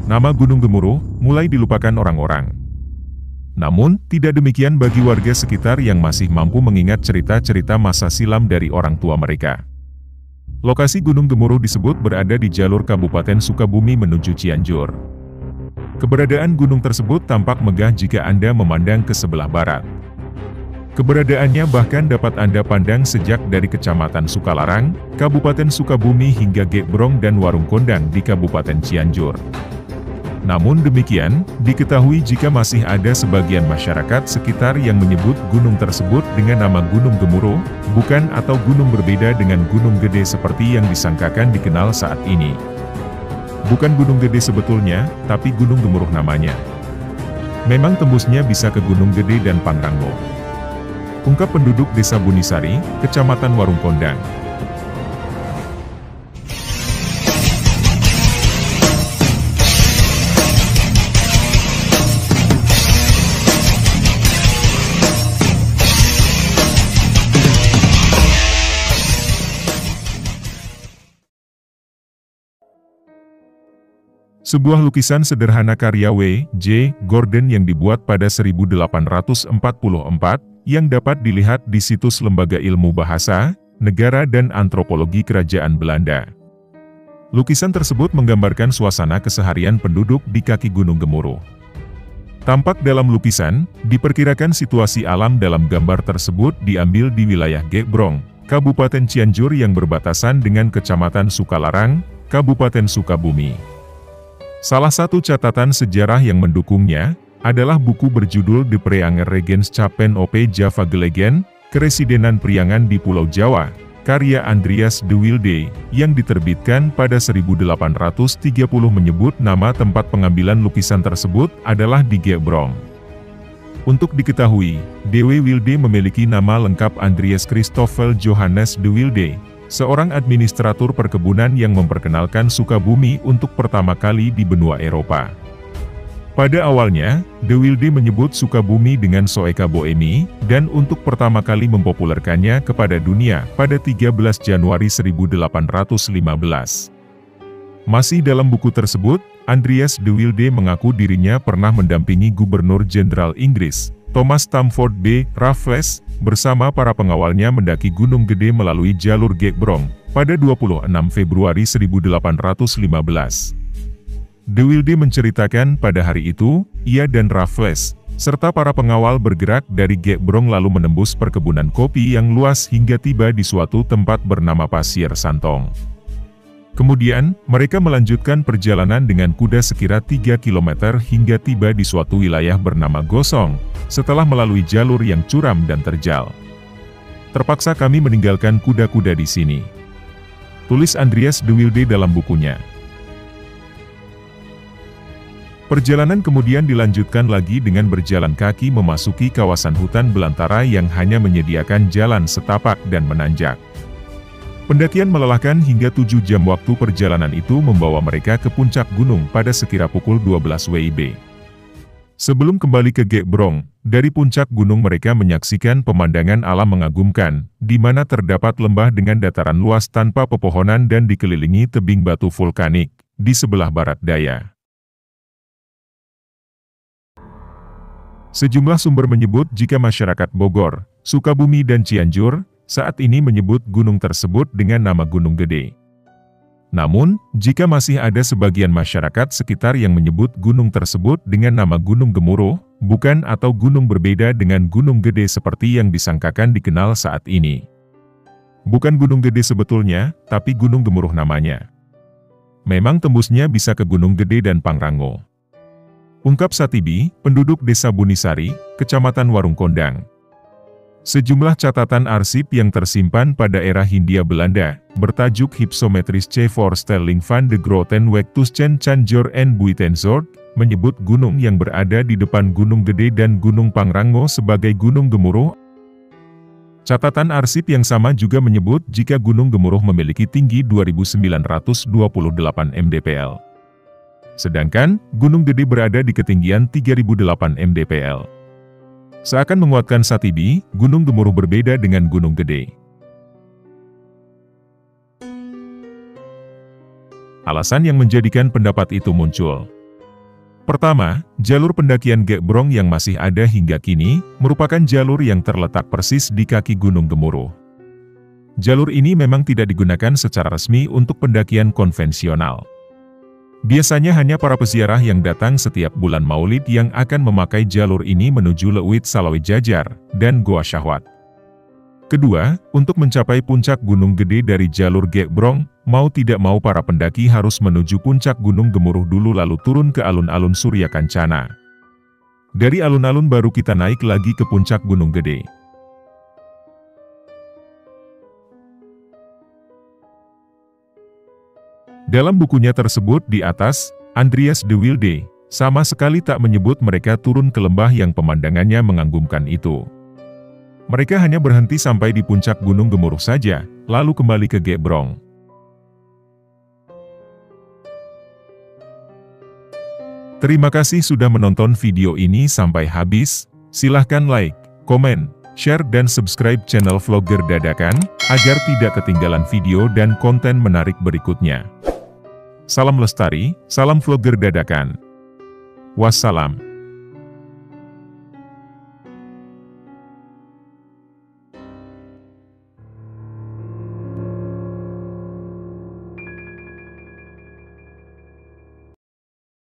nama Gunung Gemuruh mulai dilupakan orang-orang. Namun, tidak demikian bagi warga sekitar yang masih mampu mengingat cerita-cerita masa silam dari orang tua mereka. Lokasi Gunung Gemuruh disebut berada di jalur Kabupaten Sukabumi menuju Cianjur. Keberadaan gunung tersebut tampak megah jika Anda memandang ke sebelah barat. Keberadaannya bahkan dapat Anda pandang sejak dari Kecamatan Sukalarang, Kabupaten Sukabumi hingga Gebrong dan Warung Kondang di Kabupaten Cianjur. Namun demikian, diketahui jika masih ada sebagian masyarakat sekitar yang menyebut gunung tersebut dengan nama Gunung Gemuruh, bukan atau gunung berbeda dengan Gunung Gede seperti yang disangkakan dikenal saat ini. Bukan Gunung Gede sebetulnya, tapi Gunung Gemuruh namanya. Memang tembusnya bisa ke Gunung Gede dan Pangrango. Ungkap penduduk Desa Bunisari, Kecamatan Warung Kondang. Sebuah lukisan sederhana karya W. J. Gordon yang dibuat pada 1844, yang dapat dilihat di situs Lembaga Ilmu Bahasa, Negara dan Antropologi Kerajaan Belanda. Lukisan tersebut menggambarkan suasana keseharian penduduk di kaki Gunung Gemuruh. Tampak dalam lukisan, diperkirakan situasi alam dalam gambar tersebut diambil di wilayah Gebrong, Kabupaten Cianjur yang berbatasan dengan Kecamatan Sukalarang, Kabupaten Sukabumi. Salah satu catatan sejarah yang mendukungnya adalah buku berjudul De Preanger Regenschappen op Java Gelegen, Keresidenan Priangan di Pulau Jawa, karya Andreas de Wilde, yang diterbitkan pada 1830 menyebut nama tempat pengambilan lukisan tersebut adalah di Gebrong. Untuk diketahui, D.W. Wilde memiliki nama lengkap Andreas Christoffel Johannes de Wilde, seorang administratur perkebunan yang memperkenalkan Sukabumi untuk pertama kali di benua Eropa. Pada awalnya, de Wilde menyebut Sukabumi dengan Soeka Boemi, dan untuk pertama kali mempopulerkannya kepada dunia pada 13 Januari 1815. Masih dalam buku tersebut, Andreas de Wilde mengaku dirinya pernah mendampingi Gubernur Jenderal Inggris, Thomas Stamford B. Raffles, bersama para pengawalnya mendaki Gunung Gede melalui jalur Gebrong, pada 26 Februari 1815. De Wilde menceritakan pada hari itu, ia dan Raffles, serta para pengawal bergerak dari Gebrong lalu menembus perkebunan kopi yang luas hingga tiba di suatu tempat bernama Pasir Santong. Kemudian, mereka melanjutkan perjalanan dengan kuda sekira 3 km hingga tiba di suatu wilayah bernama Gosong, setelah melalui jalur yang curam dan terjal. Terpaksa kami meninggalkan kuda-kuda di sini, tulis Andreas de Wilde dalam bukunya. Perjalanan kemudian dilanjutkan lagi dengan berjalan kaki memasuki kawasan hutan belantara yang hanya menyediakan jalan setapak dan menanjak. Pendakian melelahkan hingga 7 jam. Waktu perjalanan itu membawa mereka ke puncak gunung pada sekira pukul 12 WIB. Sebelum kembali ke Gebrong, dari puncak gunung mereka menyaksikan pemandangan alam mengagumkan, di mana terdapat lembah dengan dataran luas tanpa pepohonan dan dikelilingi tebing batu vulkanik, di sebelah barat daya. Sejumlah sumber menyebut jika masyarakat Bogor, Sukabumi dan Cianjur, saat ini menyebut gunung tersebut dengan nama Gunung Gede. Namun, jika masih ada sebagian masyarakat sekitar yang menyebut gunung tersebut dengan nama Gunung Gemuruh, bukan atau gunung berbeda dengan Gunung Gede seperti yang disangkakan dikenal saat ini. Bukan Gunung Gede sebetulnya, tapi Gunung Gemuruh namanya. Memang tembusnya bisa ke Gunung Gede dan Pangrango. Ungkap Satibi, penduduk Desa Bunisari, Kecamatan Warung Kondang. Sejumlah catatan arsip yang tersimpan pada era Hindia Belanda, bertajuk Hypsometrische Voorstelling van de Groten Weg tussen Cianjur en Buitenzorg, menyebut gunung yang berada di depan Gunung Gede dan Gunung Pangrango sebagai Gunung Gemuruh. Catatan arsip yang sama juga menyebut jika Gunung Gemuruh memiliki tinggi 2.928 mdpl. Sedangkan, Gunung Gede berada di ketinggian 3.008 mdpl. Seakan menguatkan Satibi, Gunung Gemuruh berbeda dengan Gunung Gede. Alasan yang menjadikan pendapat itu muncul. Pertama, jalur pendakian Gebrong yang masih ada hingga kini, merupakan jalur yang terletak persis di kaki Gunung Gemuruh. Jalur ini memang tidak digunakan secara resmi untuk pendakian konvensional. Biasanya hanya para peziarah yang datang setiap bulan Maulid yang akan memakai jalur ini menuju Leuwit Salawe Jajar dan Goa Syahwat. Kedua, untuk mencapai puncak Gunung Gede dari jalur Gebrong, mau tidak mau para pendaki harus menuju puncak Gunung Gemuruh dulu lalu turun ke alun-alun Surya Kancana. Dari alun-alun baru kita naik lagi ke puncak Gunung Gede. Dalam bukunya tersebut di atas, Andreas de Wilde sama sekali tak menyebut mereka turun ke lembah yang pemandangannya mengagumkan itu. Mereka hanya berhenti sampai di puncak Gunung Gemuruh saja, lalu kembali ke Gebrong. Terima kasih sudah menonton video ini sampai habis. Silahkan like, komen, share dan subscribe channel Vlogger Dadakan, agar tidak ketinggalan video dan konten menarik berikutnya. Salam lestari, salam Vlogger Dadakan. Wassalam.